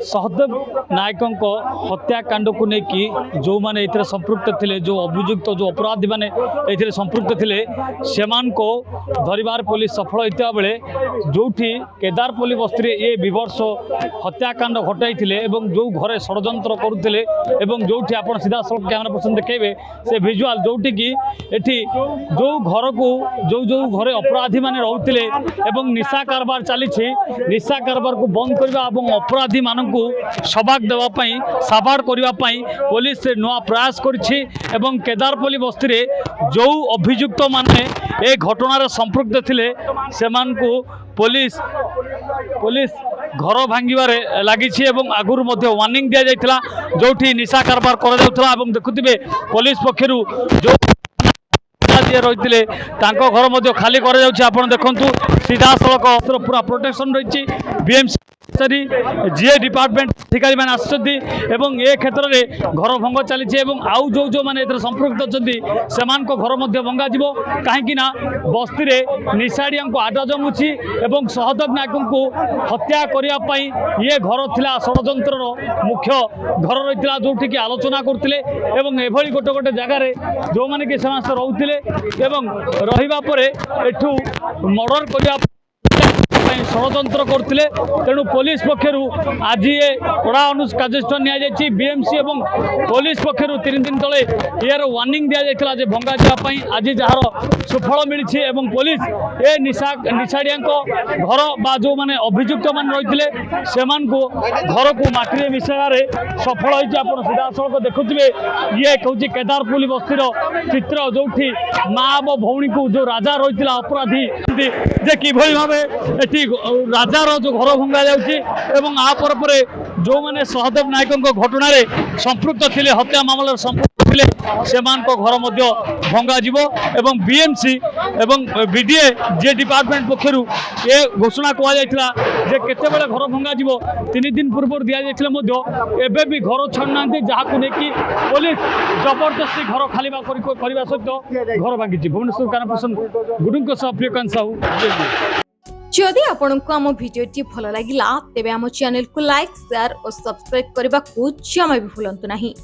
सहदेव नायक हत्याकांड को लेकिन जो मैंने ये संपृक्त थे जो अभियुक्त जो अपराधी मैंने ये संपृक्त थे से धरबार पुलिस सफल होता बेले जो केदारपल्ली बस्ती ये विवर्ष हत्याकांड घटाई जो घरे षड्यंत्र करुले जो आप सीधा सड़क कैमेरा पर्सन देखेबे से विजुआल जोटी कि एठी जो घर को जो घरे अपराधी माने रहउतिले एवं निशा कारबार चली निशा कारबार को बंद करबा एवं अपराधी मानकु सबाक देवा पई साबाड़ करबा पई पुलिस से नुआ प्रयास करछि एवं केदारपल्ली बस्ती रे जो अभियुक्त माने ए घटना रे संपृक्त थिले सेमानकु पुलिस घर भांगिबारे लागिछि एवं आगुर मध्य वार्निंग दिया जाइथिला जोठी निशा कारबार करा जाउथला एवं देखुथिबे पुलिस पक्षरु जो रही घर मध्य खाली कर देखु सीधा सड़क पूरा प्रोटेक्शन रही बीएमसी जीए डिपार्टमेंट अधिकारी मैंने आसुच्च ए क्षेत्र में घर भंग चली आउ जो जो मैंने संपृक्त अच्छा से घर मध्य भंगा जीव कहीं बस्ती में निशाड़िया को आड जमुची और सहदेव नायक को हत्या करने ये घर थिला षड्यंत्र मुख्य घर रही जोटि की आलोचना करते एभली गोटे गोटे जगार जो मैंने कि रोते एठू मर्डर करने षड्यंत्र करते तेणु पुलिस पक्षर आज ये कड़ा अनुष्कान नि बीएमसी और पुलिस पक्षर 3 दिन तले यार वार्निंग दि जाता भंगा जावाई आज जार सुफल मिली पुलिस ए निशाड़िया घर बा जो मैंने अभियुक्त मान रही से घर को माटी मिसाइबार सफल होती आप सीधा सड़क देखुए ये कहूँ केदारपल्ली बस्तीर चित्र जो माँ और भौणी को जो राजा रही अपराधी जे कि भाव राजार जो घर भंगा जापर जो मैंने सहदेव नायक घटना संपृक्त थे हत्या मामला संपृक्त थे से घर मध्य भंगा जीव एवं बीएमसी एवं बीडीए जे डिपार्टमेंट पक्षर ये घोषणा कहुला केते घर भंगा जीव 3 दिन पूर्व दि जाइए भी घर छाड़ना जहाँ लेकिन पुलिस जबरदस्ती घर खाली करने सहित घर भांगी भुवनेश्वर कैमरा पर्सन गुडुंक सह प्रियकांत साहू। जदि आपंक आम भिडी भल लगा तेब आम चैनल को लाइक शेयर और सब्सक्राइब करने को जमा भी भूलु नहीं।